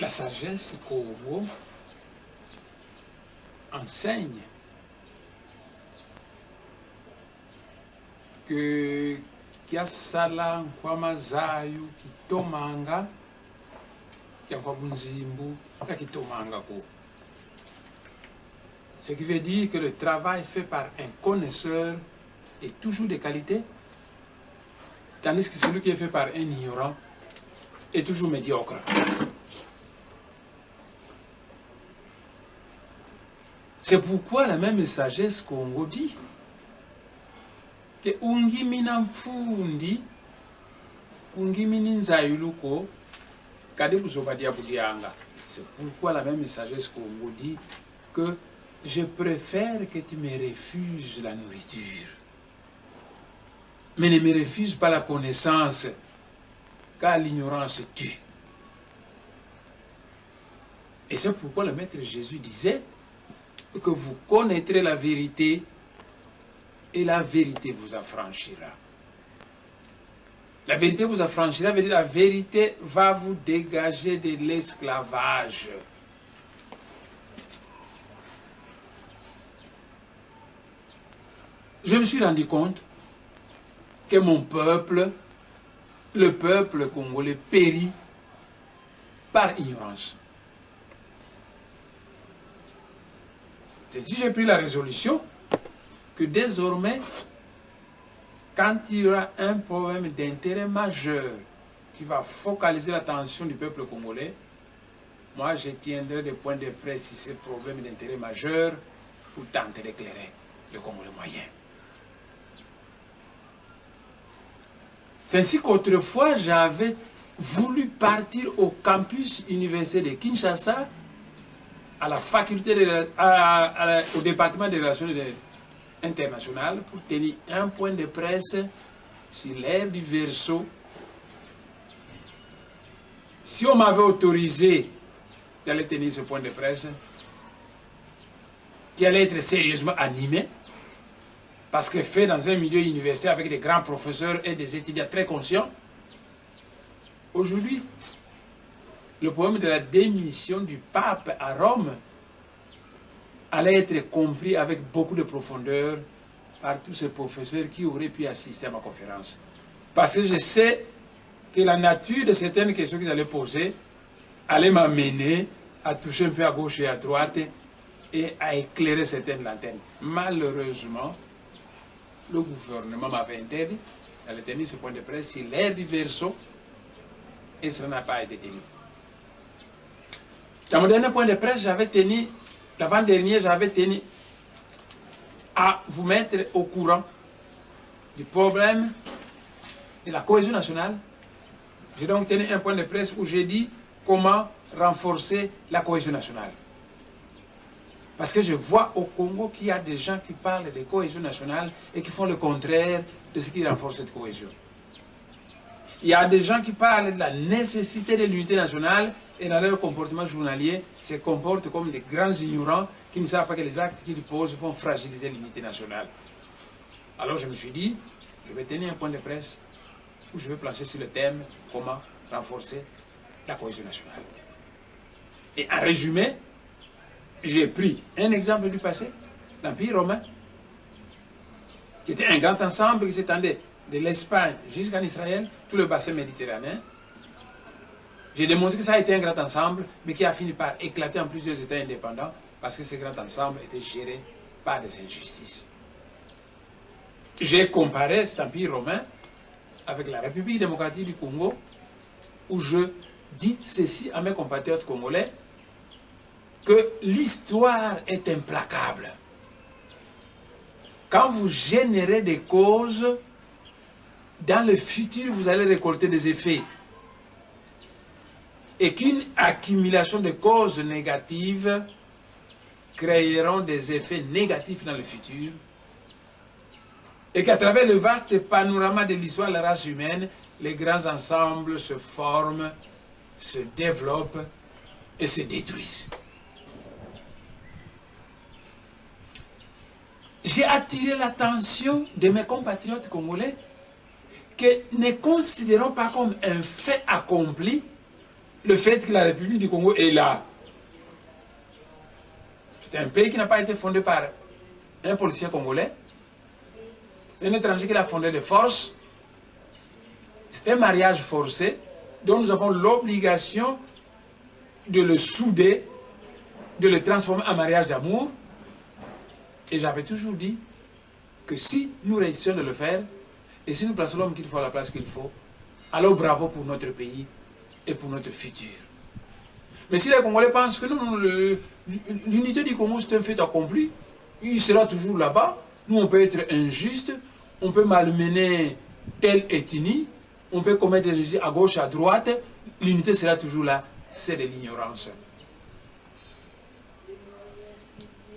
La sagesse Congo enseigne que kiasala kwamazayu kitomanga kiakwabunzimbu kitomanga ko. Ce qui veut dire que le travail fait par un connaisseur est toujours de qualité, tandis que celui qui est fait par un ignorant est toujours médiocre. C'est pourquoi la même sagesse Congo dit que ungimina mfundi ungimini nzayuluko kade kuzobadia budianga. C'est pourquoi la même sagesse Congo dit que je préfère que tu me refuses la nourriture, mais ne me refuse pas la connaissance, car l'ignorance tue. Et c'est pourquoi le Maître Jésus disait que vous connaîtrez la vérité et la vérité vous affranchira. La vérité vous affranchira, la vérité va vous dégager de l'esclavage. Je me suis rendu compte que mon peuple, le peuple congolais, périt par ignorance. Si j'ai pris la résolution que désormais, quand il y aura un problème d'intérêt majeur qui va focaliser l'attention du peuple congolais, moi je tiendrai des points de presse sur ces problèmes d'intérêt majeur pour tenter d'éclairer le Congolais moyen. C'est ainsi qu'autrefois j'avais voulu partir au campus universitaire de Kinshasa, à la faculté au département des relations internationales, pour tenir un point de presse sur l'ère du Verseau. Si on m'avait autorisé, j'allais tenir ce point de presse qui allait être sérieusement animé, parce que fait dans un milieu universitaire avec des grands professeurs et des étudiants très conscients. Aujourd'hui, le problème de la démission du pape à Rome allait être compris avec beaucoup de profondeur par tous ces professeurs qui auraient pu assister à ma conférence. Parce que je sais que la nature de certaines questions qu'ils allaient poser allait m'amener à toucher un peu à gauche et à droite et à éclairer certaines lanternes. Malheureusement, le gouvernement m'avait interdit d'aller tenir ce point de presse sur l'ère du Verseau et cela n'a pas été tenu. Dans mon dernier point de presse, j'avais tenu, l'avant-dernier, j'avais tenu à vous mettre au courant du problème de la cohésion nationale. J'ai donc tenu un point de presse où j'ai dit comment renforcer la cohésion nationale. Parce que je vois au Congo qu'il y a des gens qui parlent de cohésion nationale et qui font le contraire de ce qui renforce cette cohésion. Il y a des gens qui parlent de la nécessité de l'unité nationale et dans leur comportement journalier se comportent comme des grands ignorants qui ne savent pas que les actes qu'ils posent vont fragiliser l'unité nationale. Alors je me suis dit, je vais tenir un point de presse où je vais plancher sur le thème comment renforcer la cohésion nationale. Et en résumé, j'ai pris un exemple du passé, l'Empire romain, qui était un grand ensemble qui s'étendait de l'Espagne jusqu'en Israël, tout le bassin méditerranéen. J'ai démontré que ça a été un grand ensemble, mais qui a fini par éclater en plusieurs États indépendants, parce que ce grand ensemble était géré par des injustices. J'ai comparé cet Empire romain avec la République démocratique du Congo, où je dis ceci à mes compatriotes congolais, que l'histoire est implacable. Quand vous générez des causes, dans le futur, vous allez récolter des effets. Et qu'une accumulation de causes négatives créeront des effets négatifs dans le futur. Et qu'à travers le vaste panorama de l'histoire de la race humaine, les grands ensembles se forment, se développent et se détruisent. J'ai attiré l'attention de mes compatriotes congolais que ne considérons pas comme un fait accompli le fait que la République du Congo est là. C'est un pays qui n'a pas été fondé par un policier congolais. C'est un étranger qui a fondé les forces. C'est un mariage forcé dont nous avons l'obligation de le souder, de le transformer en mariage d'amour. Et j'avais toujours dit que si nous réussissons de le faire, et si nous plaçons l'homme qu'il faut à la place qu'il faut, alors bravo pour notre pays et pour notre futur. Mais si les Congolais pensent que non, l'unité du Congo c'est un fait accompli, il sera toujours là-bas, nous on peut être injuste, on peut malmener telle ethnie, on peut commettre des injustices à gauche, à droite, l'unité sera toujours là, c'est de l'ignorance.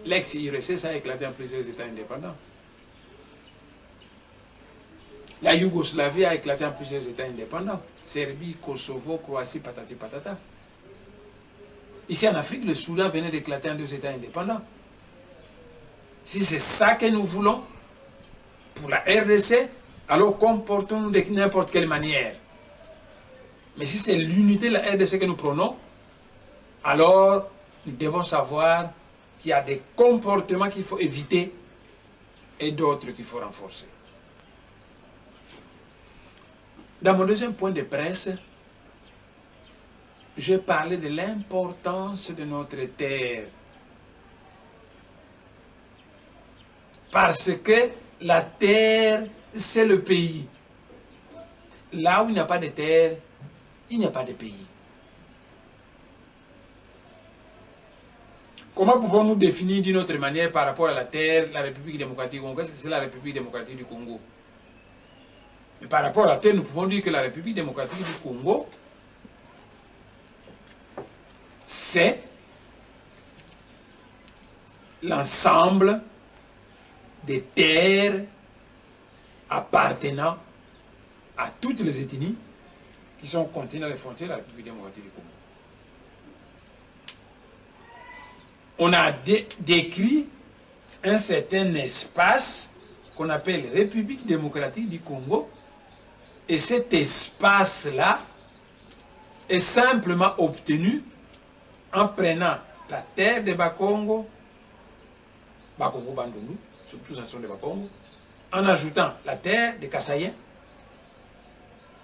L'ex-URSS a éclaté en plusieurs États indépendants. La Yougoslavie a éclaté en plusieurs États indépendants. Serbie, Kosovo, Croatie, patati patata. Ici en Afrique, le Soudan venait d'éclater en 2 États indépendants. Si c'est ça que nous voulons pour la RDC, alors comportons-nous de n'importe quelle manière. Mais si c'est l'unité de la RDC que nous prenons, alors nous devons savoir qu'il y a des comportements qu'il faut éviter et d'autres qu'il faut renforcer. Dans mon deuxième point de presse, je parlais de l'importance de notre terre. Parce que la terre, c'est le pays. Là où il n'y a pas de terre, il n'y a pas de pays. Comment pouvons-nous définir d'une autre manière par rapport à la terre, la République démocratique du Congo? Qu'est-ce que c'est la République démocratique du Congo? Mais par rapport à la terre, nous pouvons dire que la République démocratique du Congo, c'est l'ensemble des terres appartenant à toutes les ethnies qui sont contenues dans les frontières de la République démocratique du Congo. On a décrit un certain espace qu'on appelle République démocratique du Congo, et cet espace-là est simplement obtenu en prenant la terre de Bakongo, Bakongo Bandundu, surtout la zone de Bakongo, en ajoutant la terre de Kassaïen,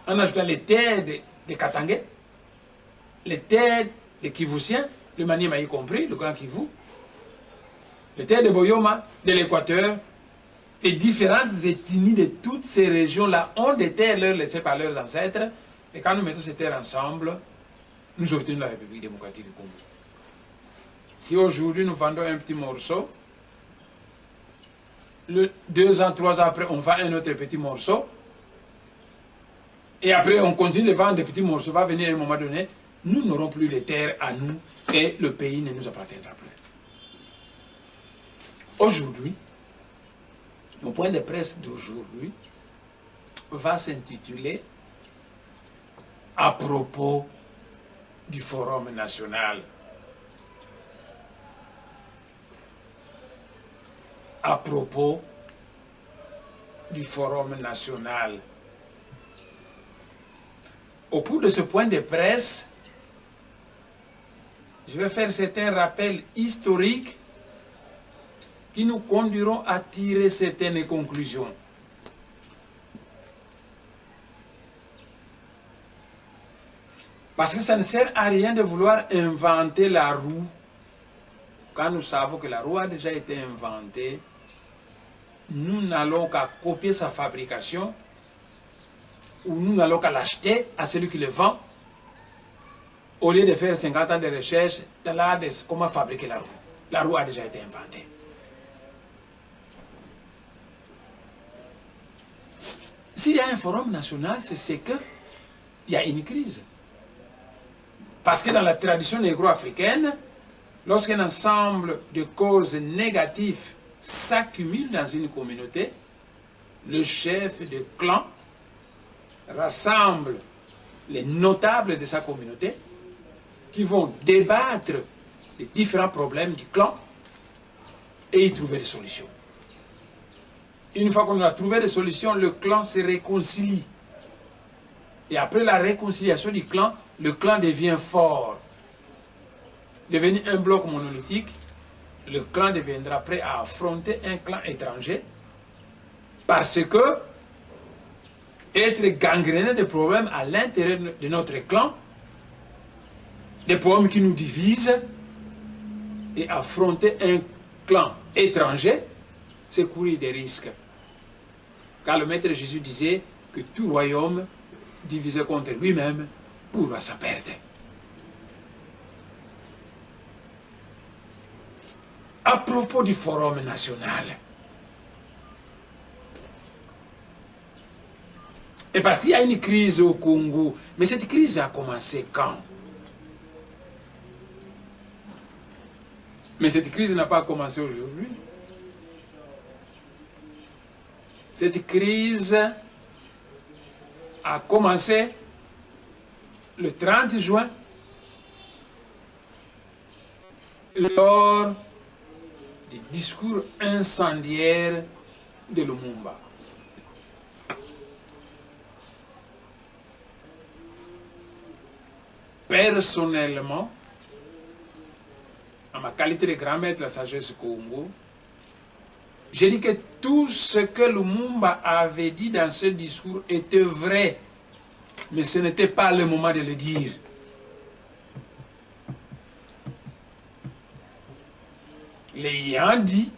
en ajoutant les terres de Katangé, les terres de Kivusiens, le Maniema y compris, le Grand Kivu, les terres de Boyoma, de l'Équateur, les différentes ethnies de toutes ces régions-là ont des terres leur laissées par leurs ancêtres, et quand nous mettons ces terres ensemble, nous obtenons la République démocratique du Congo. Si aujourd'hui nous vendons un petit morceau, 2 ans, 3 ans après, on vend un autre petit morceau, et après on continue de vendre des petits morceaux, va venir un moment donné, nous n'aurons plus les terres à nous, et le pays ne nous appartiendra plus. Aujourd'hui, mon point de presse d'aujourd'hui va s'intituler « À propos du Forum national ». À propos du Forum national. Au cours de ce point de presse, je vais faire certains rappels historiques qui nous conduiront à tirer certaines conclusions. Parce que ça ne sert à rien de vouloir inventer la roue quand nous savons que la roue a déjà été inventée. Nous n'allons qu'à copier sa fabrication ou nous n'allons qu'à l'acheter à celui qui le vend au lieu de faire 50 ans de recherche dans l'art de comment fabriquer la roue. La roue a déjà été inventée. S'il y a un forum national, c'est qu'il y a une crise. Parce que dans la tradition négro-africaine, lorsqu'un ensemble de causes négatives s'accumulent dans une communauté, le chef de clan rassemble les notables de sa communauté qui vont débattre des différents problèmes du clan et y trouver des solutions. Une fois qu'on a trouvé des solutions, le clan se réconcilie. Et après la réconciliation du clan, le clan devient fort, devenu un bloc monolithique, le clan deviendra prêt à affronter un clan étranger parce que être gangréné de problèmes à l'intérieur de notre clan, des problèmes qui nous divisent, et affronter un clan étranger, c'est courir des risques. Car le Maître Jésus disait que tout royaume divisé contre lui-même court à sa perte. À propos du Forum national, et parce qu'il y a une crise au Congo, mais cette crise a commencé quand? Mais cette crise n'a pas commencé aujourd'hui. Cette crise a commencé le 30 juin lors du discours incendiaire de Lumumba. Personnellement, à ma qualité de grand maître de la sagesse Congo, j'ai dit que tout ce que Lumumba avait dit dans ce discours était vrai, mais ce n'était pas le moment de le dire. L'ayant dit,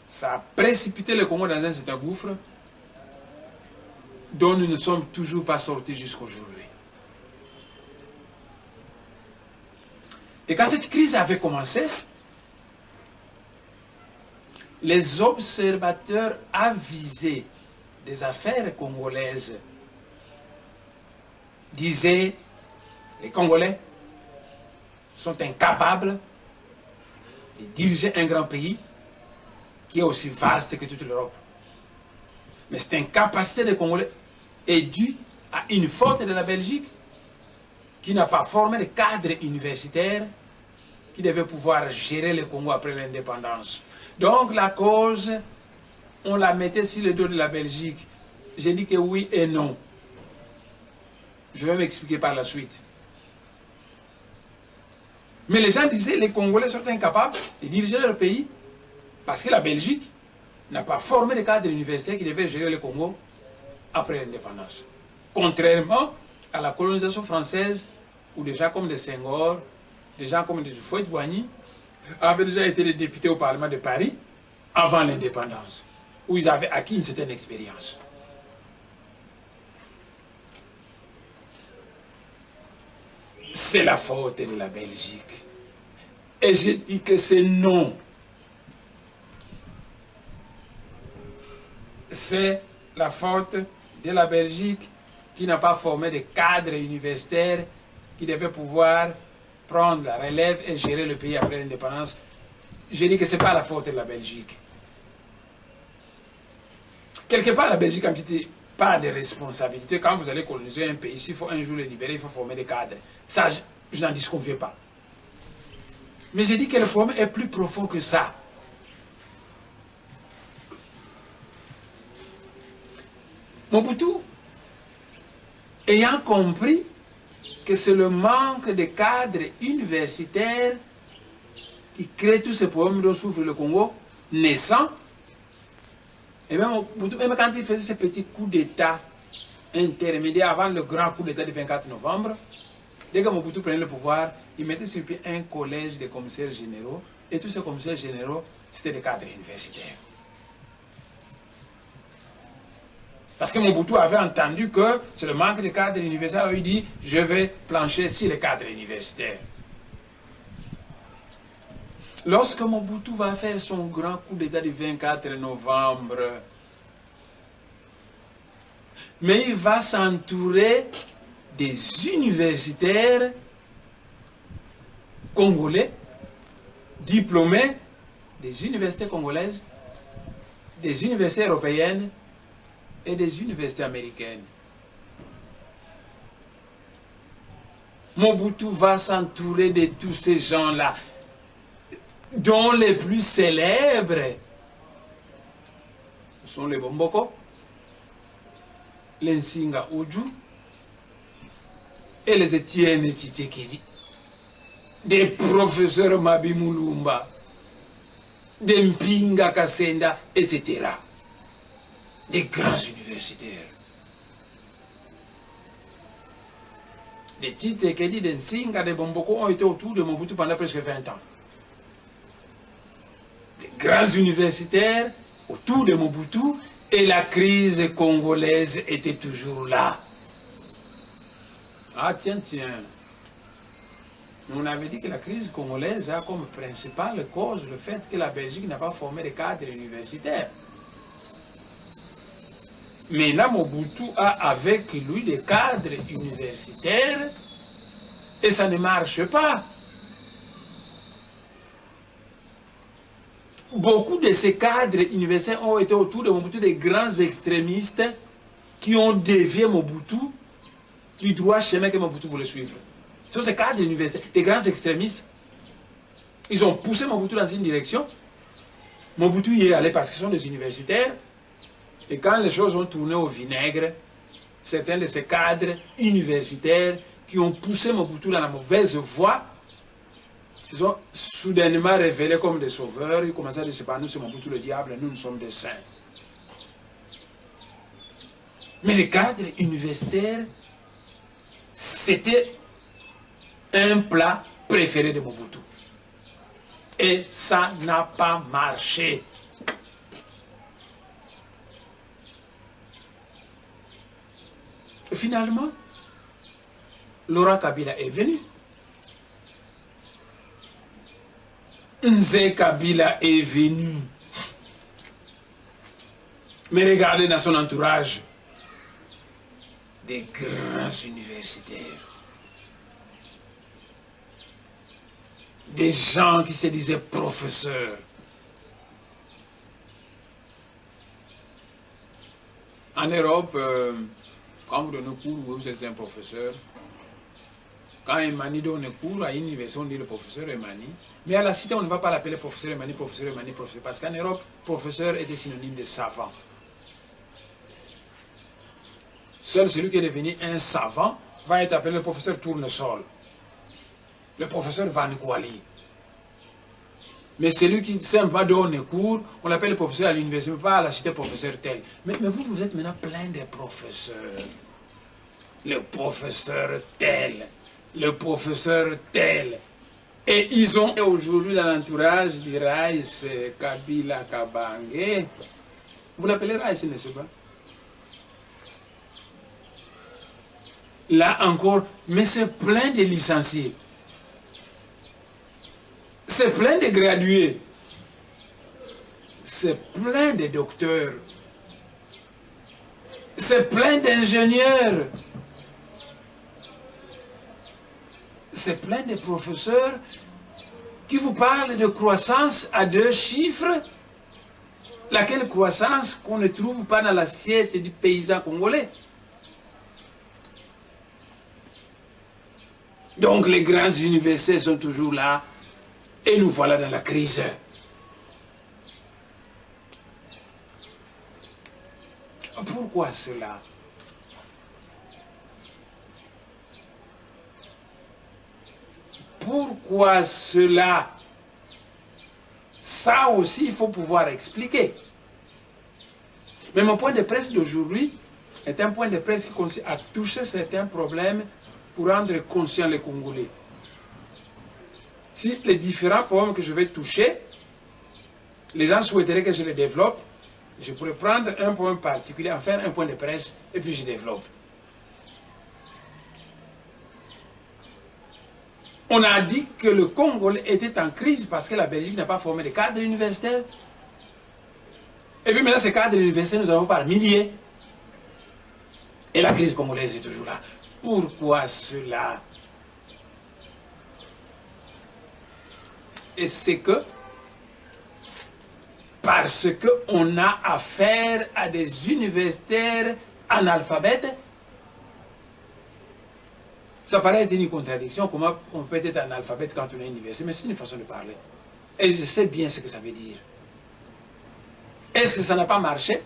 ça a précipité le Congo dans un certain gouffre dont nous ne sommes toujours pas sortis jusqu'aujourd'hui. Et quand cette crise avait commencé, les observateurs avisés des affaires congolaises disaient les Congolais sont incapables de diriger un grand pays qui est aussi vaste que toute l'Europe. Mais cette incapacité des Congolais est due à une faute de la Belgique qui n'a pas formé de cadres universitaires qui devaient pouvoir gérer le Congo après l'indépendance. Donc la cause, on la mettait sur le dos de la Belgique. J'ai dit que oui et non. Je vais m'expliquer par la suite. Mais les gens disaient que les Congolais sont incapables de diriger leur pays parce que la Belgique n'a pas formé de cadres universitaires qui devaient gérer le Congo après l'indépendance. Contrairement à la colonisation française, où des gens comme des Senghor, des gens comme des Houphouët-Boigny avaient déjà été des députés au Parlement de Paris avant l'indépendance, où ils avaient acquis une certaine expérience. C'est la faute de la Belgique. Et je dis que c'est non. C'est la faute de la Belgique qui n'a pas formé de cadres universitaires qui devaient pouvoir prendre la relève et gérer le pays après l'indépendance. Je dis que ce n'est pas la faute de la Belgique. Quelque part, la Belgique a un petit part de responsabilité. Quand vous allez coloniser un pays, s'il faut un jour le libérer, il faut former des cadres. Ça, je n'en disconviens pas. Mais je dis que le problème est plus profond que ça. Mobutu, ayant compris que c'est le manque de cadres universitaires qui crée tous ces problèmes dont souffre le Congo naissant, et même quand il faisait ces petits coups d'État intermédiaires avant le grand coup d'État du 24 novembre, dès que Mobutu prenait le pouvoir, il mettait sur pied un collège de commissaires généraux, et tous ces commissaires généraux, c'était des cadres universitaires. Parce que Mobutu avait entendu que c'est le manque de cadres universitaires. Alors il dit, je vais plancher sur les cadres universitaires. Lorsque Mobutu va faire son grand coup d'État du 24 novembre, mais il va s'entourer des universitaires congolais, diplômés des universités congolaises, des universités européennes, et des universités américaines. Mobutu va s'entourer de tous ces gens-là, dont les plus célèbres sont les Bomboko, les Nsinga Oju, et les Etienne Tshisekedi, des professeurs Mabi Mulumba, des Mpinga Kasenda, etc. Des grands universitaires. Les Tshisekedi, des Nsinga, des Bomboko ont été autour de Mobutu pendant presque 20 ans. Les grands universitaires autour de Mobutu et la crise congolaise était toujours là. Ah tiens, tiens. On avait dit que la crise congolaise a comme principale cause le fait que la Belgique n'a pas formé de cadres universitaires. Mais là, Mobutu a avec lui des cadres universitaires et ça ne marche pas. Beaucoup de ces cadres universitaires ont été autour de Mobutu des grands extrémistes qui ont dévié Mobutu du droit chemin que Mobutu voulait suivre. Ce sont ces cadres universitaires, des grands extrémistes. Ils ont poussé Mobutu dans une direction. Mobutu y est allé parce qu'ils sont des universitaires. Et quand les choses ont tourné au vinaigre, certains de ces cadres universitaires qui ont poussé Mobutu dans la mauvaise voie se sont soudainement révélés comme des sauveurs. Ils commençaient à dire, c'est pas nous, c'est Mobutu le diable, nous sommes des saints. Mais les cadres universitaires, c'était un plat préféré de Mobutu. Et ça n'a pas marché. Et finalement, Laurent Kabila est venu. Nzé Kabila est venu. Mais regardez dans son entourage, des grands universitaires. Des gens qui se disaient professeurs. En Europe, quand vous donnez cours, vous êtes un professeur. Quand Emani donne cours à une université, on dit le professeur Emani. Mais à la cité, on ne va pas l'appeler professeur Emani, professeur Emani, professeur. Parce qu'en Europe, professeur était synonyme de savant. Seul celui qui est devenu un savant va être appelé le professeur Tournesol. Le professeur Van Gouali. Mais celui qui simplement donne cours, on l'appelle le professeur à l'université, mais pas à la cité professeur tel. Mais vous êtes maintenant plein de professeurs. Le professeur tel. Le professeur tel. Et ils ont aujourd'hui dans l'entourage du Raïs Kabila Kabange. Vous l'appelez Raïs, n'est-ce pas? Là encore, mais c'est plein de licenciés. C'est plein de gradués. C'est plein de docteurs. C'est plein d'ingénieurs. C'est plein de professeurs qui vous parlent de croissance à 2 chiffres. Laquelle croissance qu'on ne trouve pas dans l'assiette du paysan congolais. Donc les grands universités sont toujours là. Et nous voilà dans la crise. Pourquoi cela? Pourquoi cela? Ça aussi, il faut pouvoir expliquer. Mais mon point de presse d'aujourd'hui est un point de presse qui consiste à toucher certains problèmes pour rendre conscients les Congolais. Si les différents problèmes que je vais toucher, les gens souhaiteraient que je les développe, je pourrais prendre un point particulier, en faire un point de presse, et puis je développe. On a dit que le Congo était en crise parce que la Belgique n'a pas formé de cadres universitaires. Et puis maintenant, ces cadres universitaires, nous en avons par milliers. Et la crise congolaise est toujours là. Pourquoi cela? Et c'est que, parce qu'on a affaire à des universitaires analphabètes, ça paraît être une contradiction. Comment on peut être analphabète quand on est universitaire? Mais c'est une façon de parler. Et je sais bien ce que ça veut dire. Est-ce que ça n'a pas marché?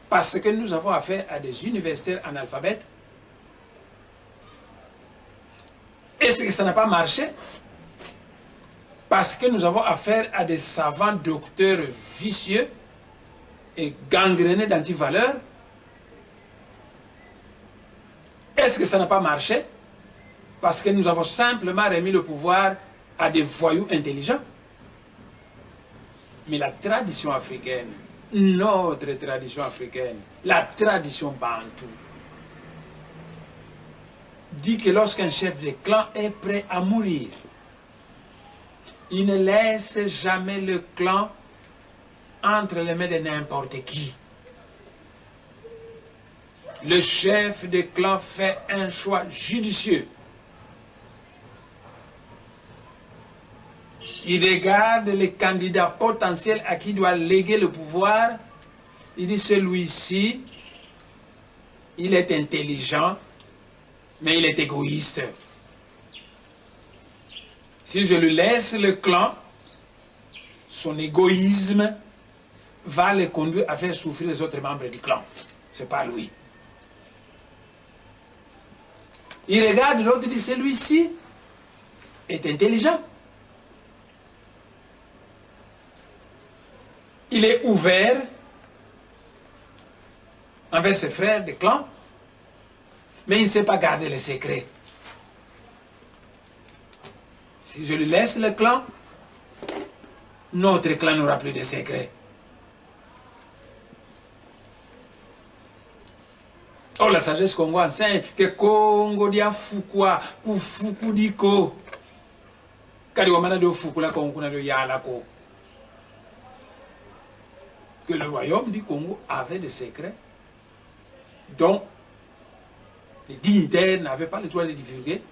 Parce que nous avons affaire à des universitaires analphabètes. Est-ce que ça n'a pas marché? Parce que nous avons affaire à des savants docteurs vicieux et gangrénés d'antivaleurs? Est-ce que ça n'a pas marché? Parce que nous avons simplement remis le pouvoir à des voyous intelligents? Mais la tradition africaine, notre tradition africaine, la tradition bantoue, dit que lorsqu'un chef de clan est prêt à mourir, il ne laisse jamais le clan entre les mains de n'importe qui. Le chef de clan fait un choix judicieux. Il regarde les candidats potentiels à qui il doit léguer le pouvoir. Il dit, celui-ci, il est intelligent, mais il est égoïste. Si je lui laisse le clan, son égoïsme va le conduire à faire souffrir les autres membres du clan. Ce n'est pas lui. Il regarde l'autre et dit, celui-ci est intelligent. Il est ouvert envers ses frères de clan, mais il ne sait pas garder les secrets. Si je lui laisse le clan, notre clan n'aura plus de secrets. Oh, la sagesse congolaise enseigne que Congo dia fukwa, kufuku diko. Kadi wamana de fukula Congo na de yalako. Que le royaume du Congo avait des secrets dont les dignitaires n'avaient pas le droit de divulguer.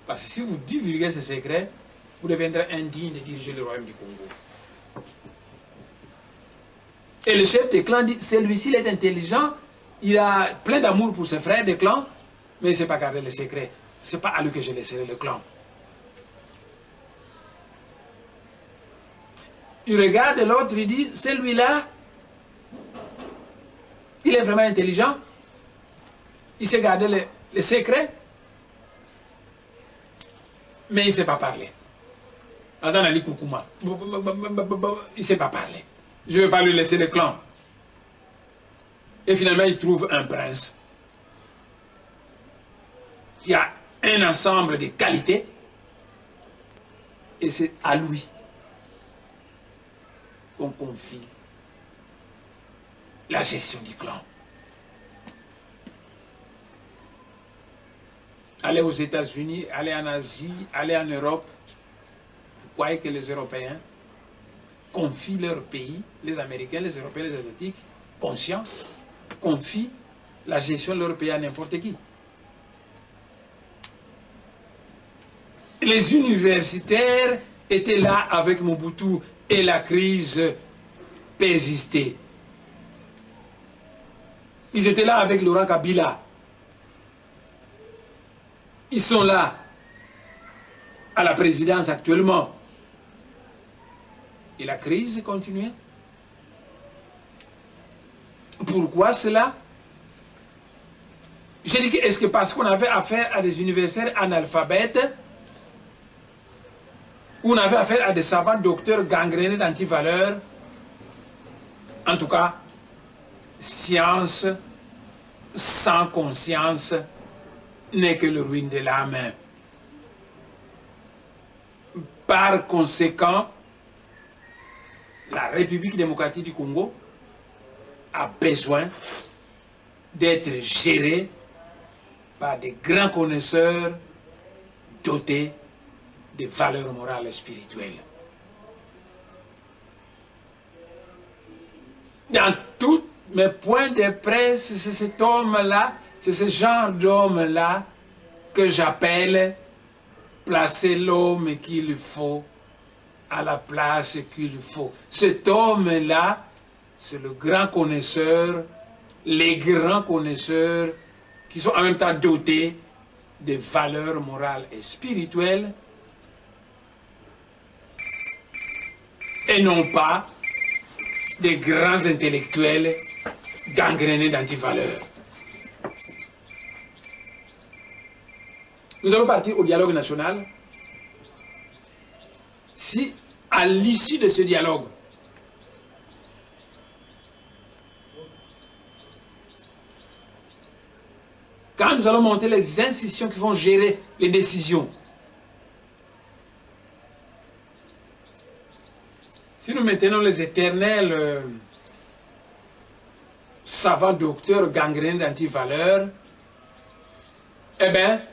Parce que si vous divulguez ces secrets, vous deviendrez indigne de diriger le royaume du Congo. Et le chef de clan dit, celui-ci est intelligent, il a plein d'amour pour ses frères de clan, mais il ne sait pas garder les secrets. Ce n'est pas à lui que je laisserai le clan. Il regarde l'autre, il dit, celui-là, il est vraiment intelligent, il sait garder les secrets, mais il ne sait pas parler. Il ne sait pas parler. Je ne vais pas lui laisser le clan. Et finalement, il trouve un prince qui a un ensemble de qualités, et c'est à lui qu'on confie la gestion du clan. Aller aux États-Unis, aller en Asie, aller en Europe, vous croyez que les Européens confient leur pays, les Américains, les Européens, les Asiatiques, conscients, confient la gestion de leur pays à n'importe qui? Les universitaires étaient là avec Mobutu et la crise persistait. Ils étaient là avec Laurent Kabila. Ils sont là à la présidence actuellement. Et la crise continuait. Pourquoi cela? J'ai dit que est-ce que parce qu'on avait affaire à des universitaires analphabètes, ou on avait affaire à des savants docteurs gangrénés d'antivaleurs? En tout cas, science sans conscience n'est que le ruine de l'âme. Par conséquent, la République démocratique du Congo a besoin d'être gérée par des grands connaisseurs dotés de valeurs morales et spirituelles. Dans tous mes points de presse, c'est cet homme-là, c'est ce genre d'homme-là que j'appelle placer l'homme qu'il faut à la place qu'il faut. Cet homme-là, c'est le grand connaisseur, les grands connaisseurs qui sont en même temps dotés de valeurs morales et spirituelles et non pas des grands intellectuels gangrénés d'antivaleurs. Nous allons partir au dialogue national. Si, à l'issue de ce dialogue, quand nous allons monter les institutions qui vont gérer les décisions, si nous maintenons les éternels savants docteurs gangrénés d'antivaleurs, eh bien,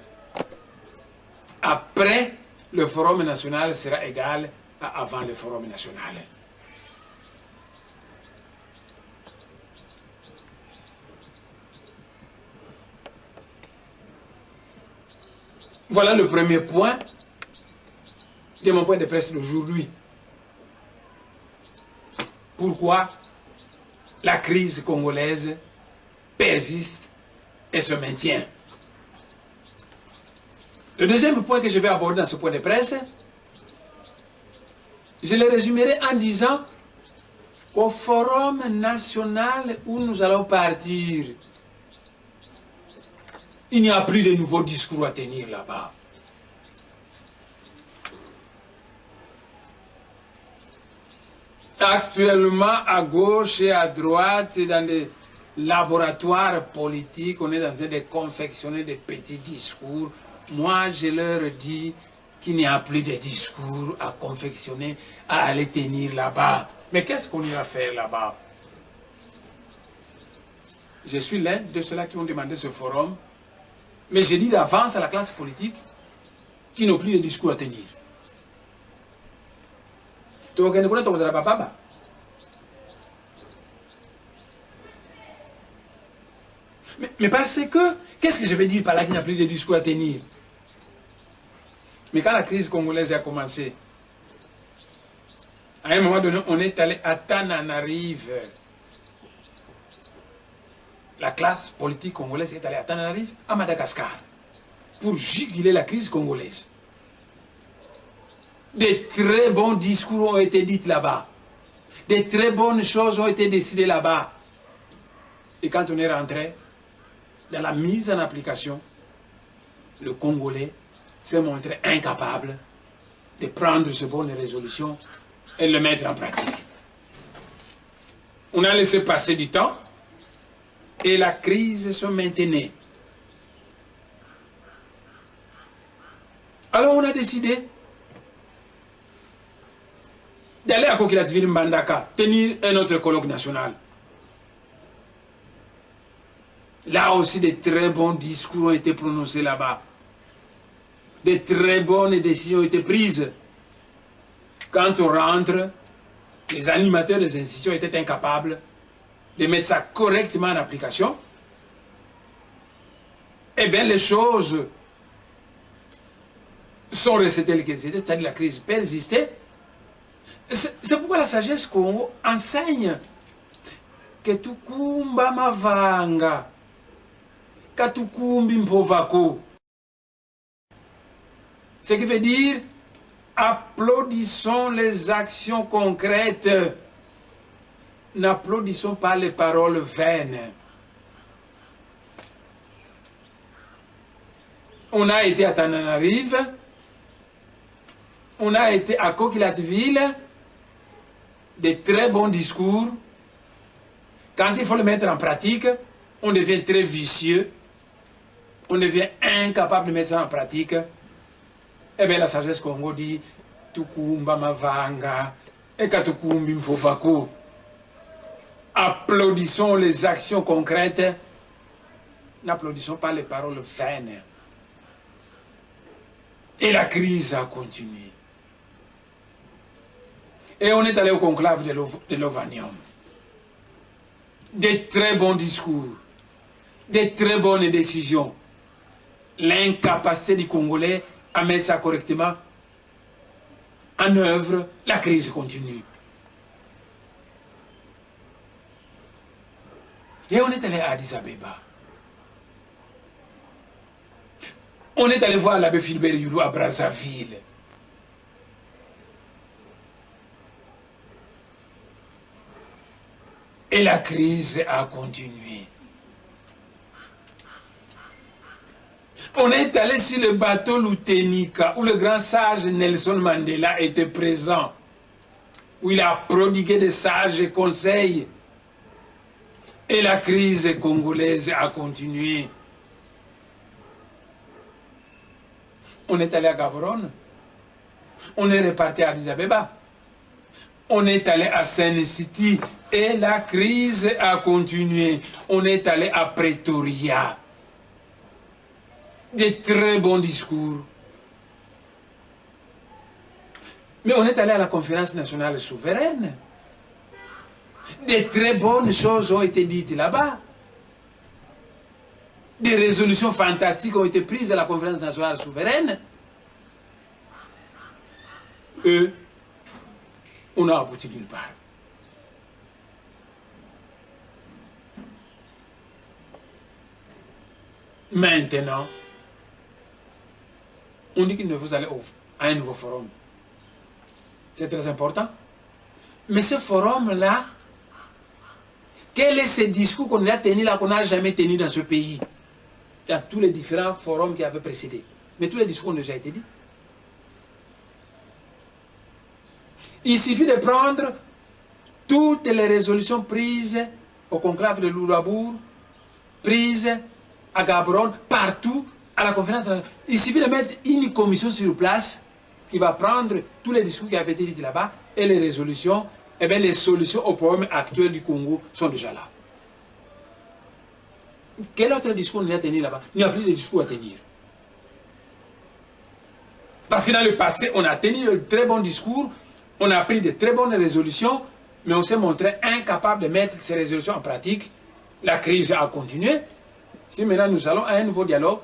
après, le Forum national sera égal à avant le Forum national. Voilà le premier point de mon point de presse d'aujourd'hui. Pourquoi la crise congolaise persiste et se maintient. Le deuxième point que je vais aborder dans ce point de presse, je le résumerai en disant qu'au forum national où nous allons partir, il n'y a plus de nouveaux discours à tenir là-bas. Actuellement, à gauche et à droite, dans les laboratoires politiques, on est en train de confectionner des petits discours. Moi, je leur dis qu'il n'y a plus de discours à confectionner, à aller tenir là-bas. Mais qu'est-ce qu'on ira faire là-bas? Je suis l'un de ceux-là qui ont demandé ce forum, mais je dis d'avance à la classe politique qu'ils n'ont plus de discours à tenir. Mais parce que, qu'est-ce que je vais dire par là qu'il n'y a plus de discours à tenir? Mais quand la crise congolaise a commencé, à un moment donné, on est allé à Tananarive. La classe politique congolaise est allée à Tananarive, à Madagascar, pour juguler la crise congolaise. Des très bons discours ont été dits là-bas. Des très bonnes choses ont été décidées là-bas. Et quand on est rentré dans la mise en application, le Congolais s'est montré incapable de prendre ces bonnes résolutions et de les mettre en pratique. On a laissé passer du temps et la crise se maintenait. Alors on a décidé d'aller à Kokilatville Mbandaka, tenir un autre colloque national. Là aussi, de très bons discours ont été prononcés là-bas. De très bonnes décisions ont été prises. Quand on rentre, les animateurs des institutions étaient incapables de mettre ça correctement en application. Eh bien, les choses sont restées telles qu'elles étaient, c'est-à-dire la crise persistait. C'est pourquoi la sagesse Congo enseigne que tukumba mavanga, katukumbi mpovako. Ce qui veut dire, applaudissons les actions concrètes, n'applaudissons pas les paroles vaines. On a été à Tananarive, on a été à Kokilatville, des très bons discours. Quand il faut le mettre en pratique, on devient très vicieux, on devient incapable de mettre ça en pratique. Eh bien, la sagesse Congo dit Tukumba Mavanga et Katukumbi Mfovako. Applaudissons les actions concrètes, n'applaudissons pas les paroles vaines. Et la crise a continué. Et on est allé au conclave de l'Ovanium. Des très bons discours, des très bonnes décisions. L'incapacité du Congolais à mettre ça correctement en œuvre, la crise continue. Et on est allé à Addis Abeba. On est allé voir l'abbé Philbert Youlou à Brazzaville. Et la crise a continué. On est allé sur le bateau Lutenica, où le grand sage Nelson Mandela était présent, où il a prodigué des sages conseils. Et la crise congolaise a continué. On est allé à Gaborone. On est reparti à Addis Abeba. On est allé à Sun City et la crise a continué. On est allé à Pretoria. Des très bons discours. Mais on est allé à la conférence nationale souveraine. Des très bonnes choses ont été dites là-bas. Des résolutions fantastiques ont été prises à la conférence nationale souveraine. Et on a abouti nulle part. Maintenant, on dit qu'il ne faut aller à un nouveau forum. C'est très important. Mais ce forum-là, quel est ce discours qu'on a tenu là, qu'on n'a jamais tenu dans ce pays? Il y a tous les différents forums qui avaient précédé. Mais tous les discours ont déjà été dits. Il suffit de prendre toutes les résolutions prises au conclave de Lualaba, prises à Gaborone, partout, à la conférence. Il suffit de mettre une commission sur place qui va prendre tous les discours qui avaient été dits là-bas et les résolutions, et bien les solutions aux problèmes actuels du Congo sont déjà là. Quel autre discours on a tenu là-bas? Il n'y a plus de discours à tenir. Parce que dans le passé, on a tenu de très bons discours, on a pris de très bonnes résolutions, mais on s'est montré incapable de mettre ces résolutions en pratique. La crise a continué. Si maintenant nous allons à un nouveau dialogue,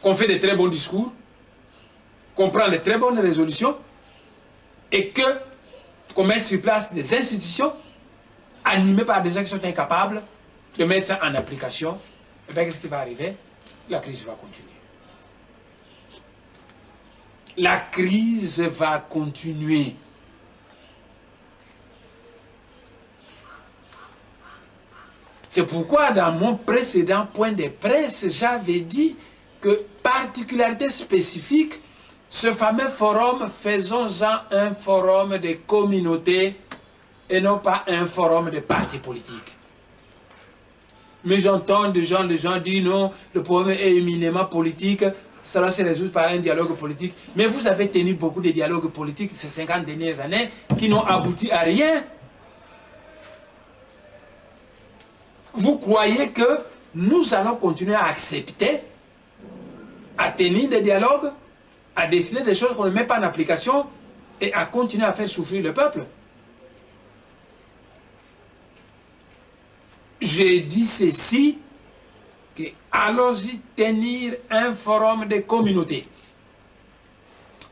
qu'on fait de très bons discours, qu'on prend de très bonnes résolutions, et qu'on mette sur place des institutions animées par des gens qui sont incapables de mettre ça en application, et bien qu'est-ce qui va arriver? La crise va continuer. La crise va continuer. C'est pourquoi dans mon précédent point de presse, j'avais dit que particularité spécifique, ce fameux forum, faisons-en un forum de communauté et non pas un forum de partis politiques. Mais j'entends des gens dire non, le problème est éminemment politique, cela se résout par un dialogue politique. Mais vous avez tenu beaucoup de dialogues politiques ces 50 dernières années qui n'ont abouti à rien. Vous croyez que nous allons continuer à accepter, à tenir des dialogues, à décider des choses qu'on ne met pas en application et à continuer à faire souffrir le peuple? J'ai dit ceci, que allons-y tenir un forum de communauté.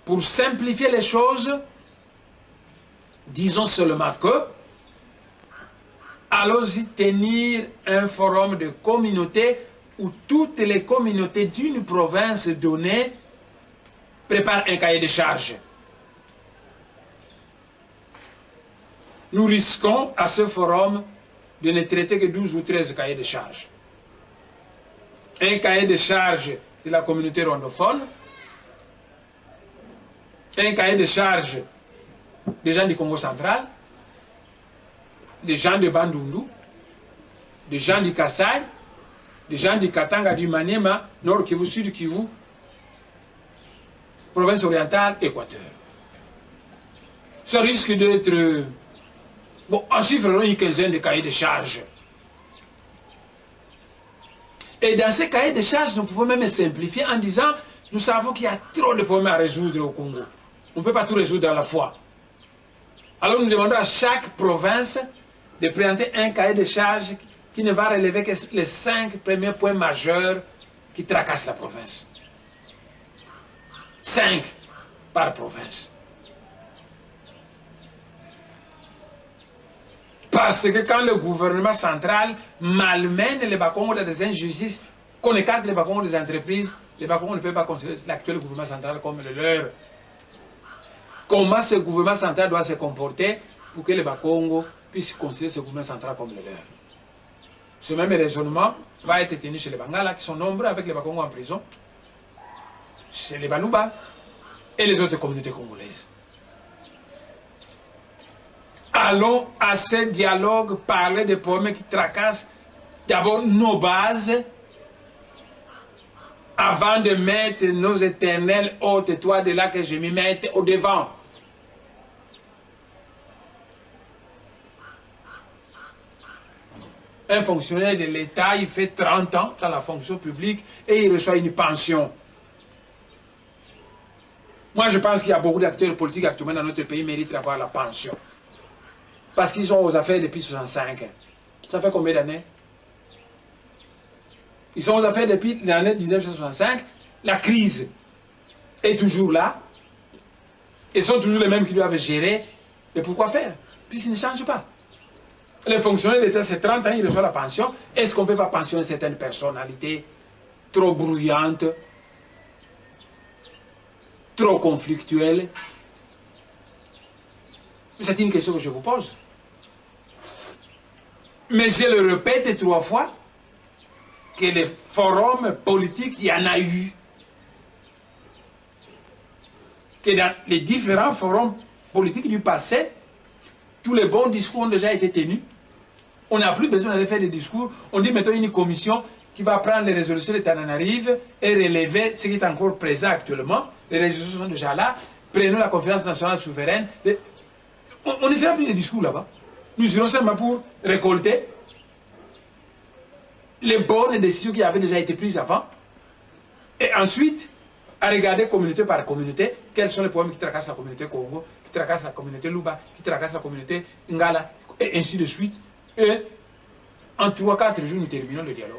Pour simplifier les choses, disons seulement que allons-y tenir un forum de communauté où toutes les communautés d'une province donnée préparent un cahier de charges. Nous risquons à ce forum de ne traiter que 12 ou 13 cahiers de charges. Un cahier de charges de la communauté rondophone, un cahier de charges des gens du Congo central, des gens de Bandundu, des gens du Kasaï, des gens du Katanga, du Maniema, Nord Kivu, Sud Kivu, province orientale, Équateur. Ça risque d'être, bon, en chiffrerons une quinzaine de cahiers de charges. Et dans ces cahiers de charges, nous pouvons même simplifier en disant, nous savons qu'il y a trop de problèmes à résoudre au Congo. On ne peut pas tout résoudre à la fois. Alors nous demandons à chaque province de présenter un cahier de charges qui ne va relever que les 5 premiers points majeurs qui tracassent la province. 5 par province. Parce que quand le gouvernement central malmène les Bakongo dans des injustices, qu'on écarte les Bakongo des entreprises, les Bakongo ne peuvent pas considérer l'actuel gouvernement central comme le leur. Comment ce gouvernement central doit se comporter pour que les Bakongo puissent considérer ce gouvernement central comme le leur? Ce même raisonnement va être tenu chez les Bangala, qui sont nombreux avec les Bakongo en prison, chez les Baluba et les autres communautés congolaises. Allons à ce dialogue, parler des problèmes qui tracassent d'abord nos bases, avant de mettre nos éternels hôtes, toi de là que je m'y mette au devant. Un fonctionnaire de l'État, il fait 30 ans dans la fonction publique et il reçoit une pension. Moi, je pense qu'il y a beaucoup d'acteurs politiques actuellement dans notre pays qui méritent d'avoir la pension. Parce qu'ils sont aux affaires depuis 65. Ça fait combien d'années? Ils sont aux affaires depuis l'année 1965. La crise est toujours là. Ils sont toujours les mêmes qui doivent gérer. Mais pourquoi faire? Puisqu'ils ne changent pas. Les fonctionnaires de l'État, c'est 30 ans, ils reçoivent la pension. Est-ce qu'on ne peut pas pensionner certaines personnalités trop bruyantes, trop conflictuelles? C'est une question que je vous pose. Mais je le répète 3 fois, que les forums politiques, il y en a eu. Que dans les différents forums politiques du passé, tous les bons discours ont déjà été tenus. On n'a plus besoin d'aller faire des discours. On dit, mettons une commission qui va prendre les résolutions de Tananarive et relever ce qui est encore présent actuellement. Les résolutions sont déjà là. Prenons la conférence nationale souveraine. On ne fera plus de discours là-bas. Nous irons seulement pour récolter les bonnes décisions qui avaient déjà été prises avant. Et ensuite, à regarder communauté par communauté, quels sont les problèmes qui tracassent la communauté Congo, qui tracassent la communauté Luba, qui tracassent la communauté Ngala, et ainsi de suite. Et en 3-4 jours, nous terminons le dialogue.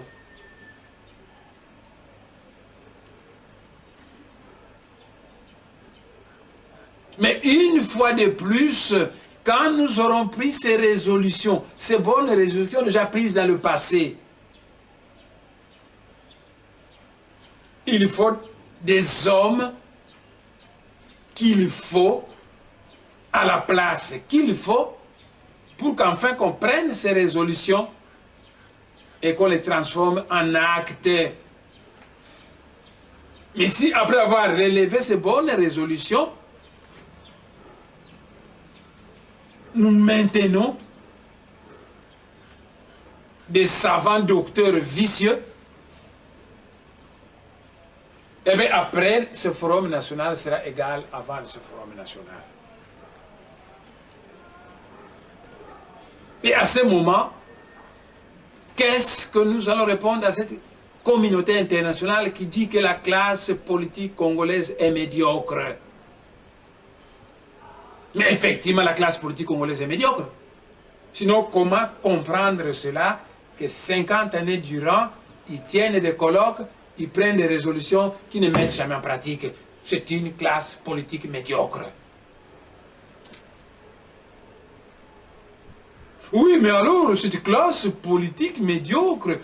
Mais une fois de plus, quand nous aurons pris ces résolutions, ces bonnes résolutions déjà prises dans le passé, il faut des hommes qu'il faut à la place qu'il faut pour qu'enfin qu'on prenne ces résolutions et qu'on les transforme en actes. Mais si après avoir relevé ces bonnes résolutions, nous maintenons des savants docteurs vicieux, et bien après, ce forum national sera égal avant ce forum national. Et à ce moment, qu'est-ce que nous allons répondre à cette communauté internationale qui dit que la classe politique congolaise est médiocre? Mais effectivement, la classe politique congolaise est médiocre. Sinon, comment comprendre cela que 50 années durant, ils tiennent des colloques, ils prennent des résolutions qui ne mettent jamais en pratique? C'est une classe politique médiocre. Oui, mais alors, cette classe politique médiocre,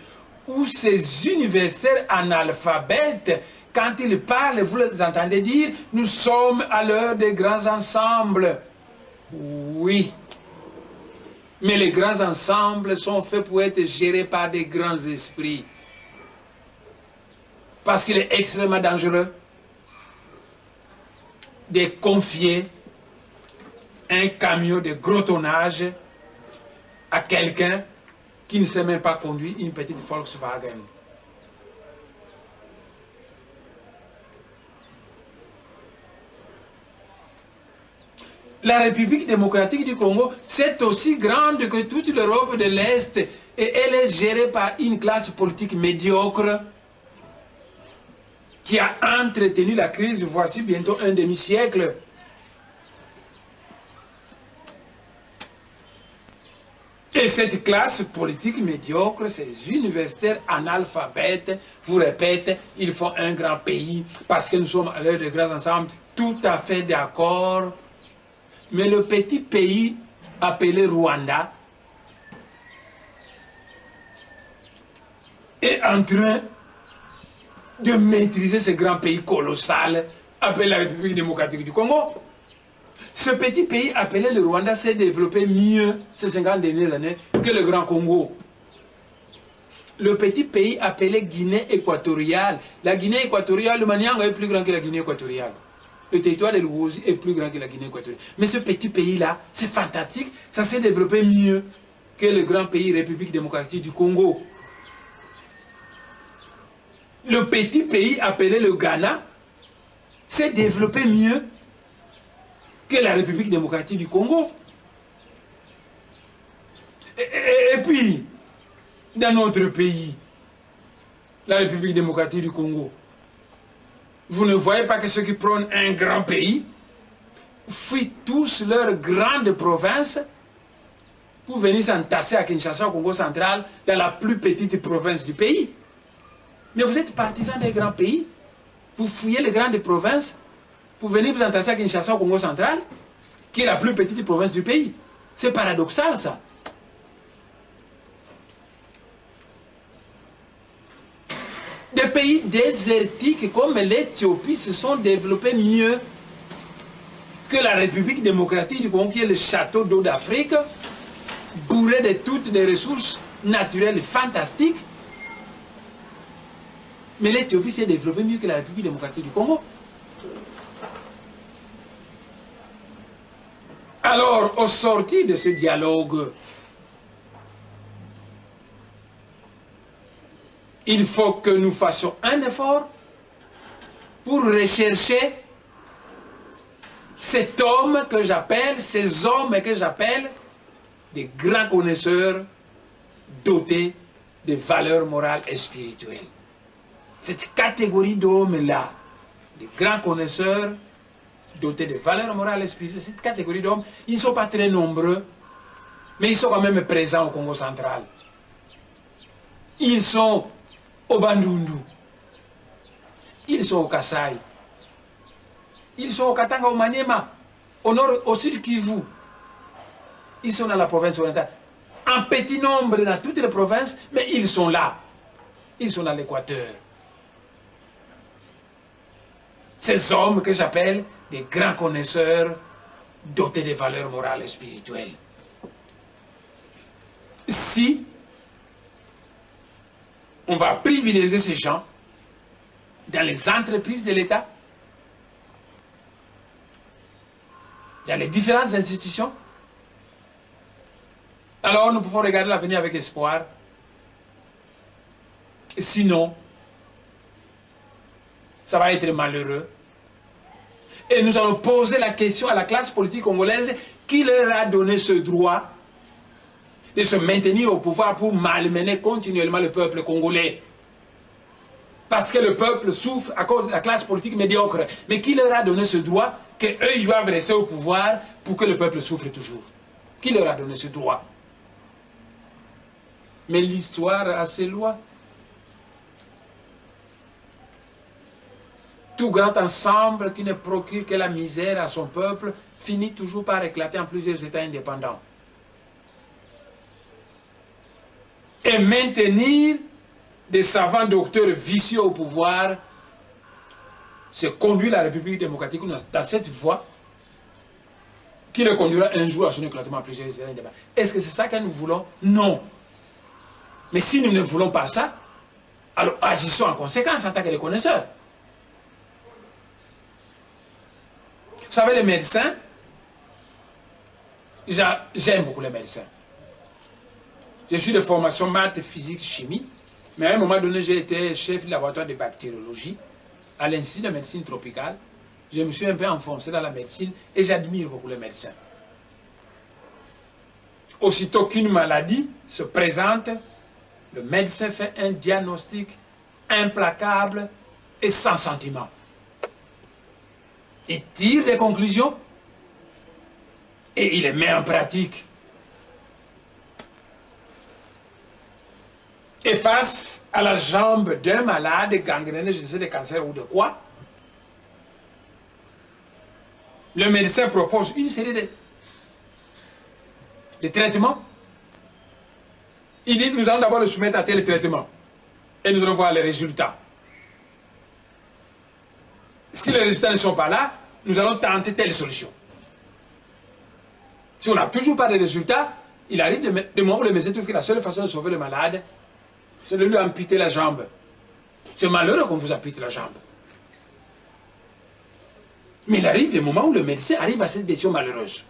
où ces universitaires analphabètes, quand ils parlent, vous les entendez dire, nous sommes à l'heure des grands ensembles. Oui. Mais les grands ensembles sont faits pour être gérés par des grands esprits. Parce qu'il est extrêmement dangereux de confier un camion de gros tonnage à quelqu'un qui ne sait même pas conduire une petite Volkswagen. La République démocratique du Congo, c'est aussi grande que toute l'Europe de l'Est et elle est gérée par une classe politique médiocre qui a entretenu la crise, voici bientôt un demi-siècle. Et cette classe politique médiocre, ces universitaires analphabètes, vous répète, ils font un grand pays parce que nous sommes à l'heure de grands ensembles, tout à fait d'accord. Mais le petit pays appelé Rwanda est en train de maîtriser ce grand pays colossal appelé la République démocratique du Congo. Ce petit pays appelé le Rwanda s'est développé mieux ces 50 dernières années que le Grand Congo. le petit pays appelé Guinée équatoriale. La Guinée équatoriale, le Manianga est plus grand que la Guinée équatoriale. Le territoire de l'Ouosi est plus grand que la Guinée équatoriale. Mais ce petit pays-là, c'est fantastique. Ça s'est développé mieux que le grand pays République démocratique du Congo. Le petit pays appelé le Ghana s'est développé mieux que la République démocratique du Congo. Et puis, dans notre pays, la République démocratique du Congo, vous ne voyez pas que ceux qui prônent un grand pays fuient tous leurs grandes provinces pour venir s'entasser à Kinshasa, au Congo central, dans la plus petite province du pays. Mais vous êtes partisans des grands pays, vous fouillez les grandes provinces pour venir vous entasser à Kinshasa, au Congo central, qui est la plus petite province du pays. C'est paradoxal, ça. Des pays désertiques comme l'Éthiopie se sont développés mieux que la République démocratique du Congo, qui est le château d'eau d'Afrique, bourré de toutes les ressources naturelles fantastiques. Mais l'Éthiopie s'est développée mieux que la République démocratique du Congo. Alors, au sortir de ce dialogue, il faut que nous fassions un effort pour rechercher cet homme que j'appelle, ces hommes que j'appelle des grands connaisseurs dotés de valeurs morales et spirituelles. Cette catégorie d'hommes-là, des grands connaisseurs dotés de valeurs morales et spirituelles, cette catégorie d'hommes, ils ne sont pas très nombreux, mais ils sont quand même présents au Congo central. Ils sont au Bandundu, ils sont au Kasaï, ils sont au Katanga, au Maniema, au nord, au sud Kivu, ils sont dans la province orientale, en petit nombre dans toutes les provinces, mais ils sont là, ils sont dans l'Équateur. Ces hommes que j'appelle des grands connaisseurs dotés de valeurs morales et spirituelles. Si on va privilégier ces gens dans les entreprises de l'État, dans les différentes institutions, alors nous pouvons regarder l'avenir avec espoir. Sinon, ça va être malheureux. Et nous allons poser la question à la classe politique congolaise qui leur a donné ce droit de se maintenir au pouvoir pour malmener continuellement le peuple congolais. Parce que le peuple souffre à cause de la classe politique médiocre. Mais qui leur a donné ce droit qu'eux, ils doivent rester au pouvoir pour que le peuple souffre toujours? Qui leur a donné ce droit? Mais l'histoire a ses lois. Tout grand ensemble qui ne procure que la misère à son peuple finit toujours par éclater en plusieurs États indépendants. Et maintenir des savants docteurs vicieux au pouvoir, c'est conduire la République démocratique dans cette voie qui le conduira un jour à son éclatement en plusieurs États indépendants. Est-ce que c'est ça que nous voulons? Non. Mais si nous ne voulons pas ça, alors agissons en conséquence en tant que des connaisseurs. Vous savez, les médecins, j'aime beaucoup les médecins. Je suis de formation maths, physique, chimie, mais à un moment donné, j'ai été chef du laboratoire de bactériologie à l'Institut de médecine tropicale. Je me suis un peu enfoncé dans la médecine et j'admire beaucoup les médecins. Aussitôt qu'une maladie se présente, le médecin fait un diagnostic implacable et sans sentiment. Il tire des conclusions et il les met en pratique. Et face à la jambe d'un malade gangréné, je ne sais, de cancer ou de quoi, le médecin propose une série de traitements. Il dit, nous allons d'abord le soumettre à tel traitement. Et nous allons voir les résultats. Si les résultats ne sont pas là, nous allons tenter telle solution. Si on n'a toujours pas de résultats, il arrive de moment où le médecin trouve que la seule façon de sauver le malade, c'est de lui amputer la jambe. C'est malheureux qu'on vous ampute la jambe. Mais il arrive des moments où le médecin arrive à cette décision malheureuse.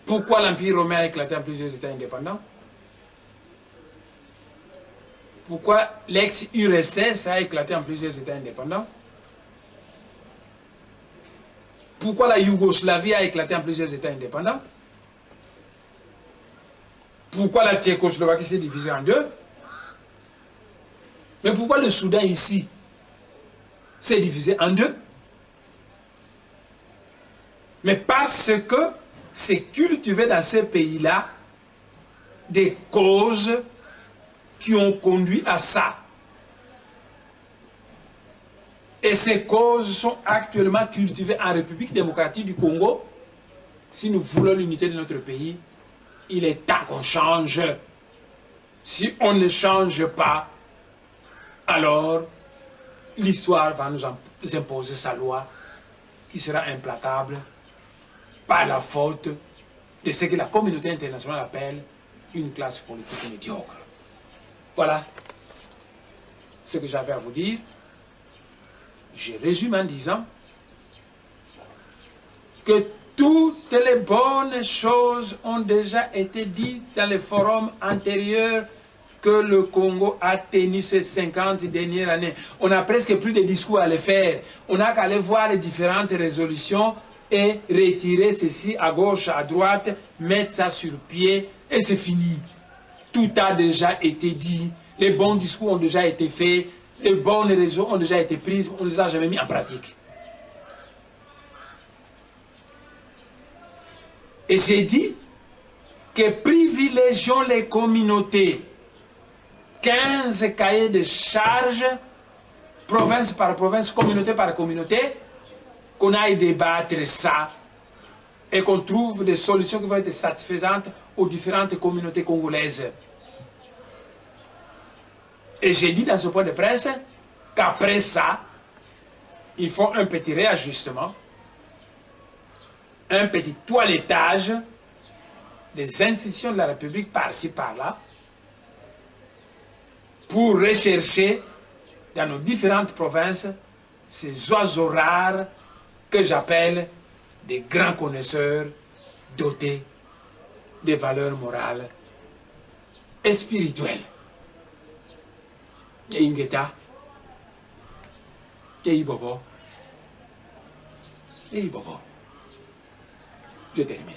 Pourquoi l'Empire romain a éclaté en plusieurs États indépendants? Pourquoi l'ex-URSS a éclaté en plusieurs États indépendants? Pourquoi la Yougoslavie a éclaté en plusieurs États indépendants? Pourquoi la Tchécoslovaquie s'est divisée en deux? Mais pourquoi le Soudan ici s'est divisé en deux? Mais parce que c'est cultivé dans ces pays-là des causes qui ont conduit à ça. Et ces causes sont actuellement cultivées en République démocratique du Congo. Si nous voulons l'unité de notre pays, il est temps qu'on change. Si on ne change pas, alors l'histoire va nous imposer sa loi qui sera implacable par la faute de ce que la communauté internationale appelle une classe politique médiocre. Voilà ce que j'avais à vous dire. Je résume en disant que toutes les bonnes choses ont déjà été dites dans les forums antérieurs que le Congo a tenu ces 50 dernières années. On a presque plus de discours à les faire. On n'a qu'à aller voir les différentes résolutions et retirer ceci à gauche, à droite, mettre ça sur pied et c'est fini. Tout a déjà été dit. Les bons discours ont déjà été faits. Les bonnes raisons ont déjà été prises. On ne les a jamais mis en pratique. Et j'ai dit que privilégions les communautés. 15 cahiers de charges, province par province, communauté par communauté, qu'on aille débattre ça et qu'on trouve des solutions qui vont être satisfaisantes aux différentes communautés congolaises. Et j'ai dit dans ce point de presse qu'après ça, il faut un petit réajustement, un petit toilettage des institutions de la République par-ci, par-là, pour rechercher dans nos différentes provinces ces oiseaux rares que j'appelle des grands connaisseurs dotés des valeurs morales et spirituelles. Et Ingeta, et Ibobo, et Ibobo. Je termine.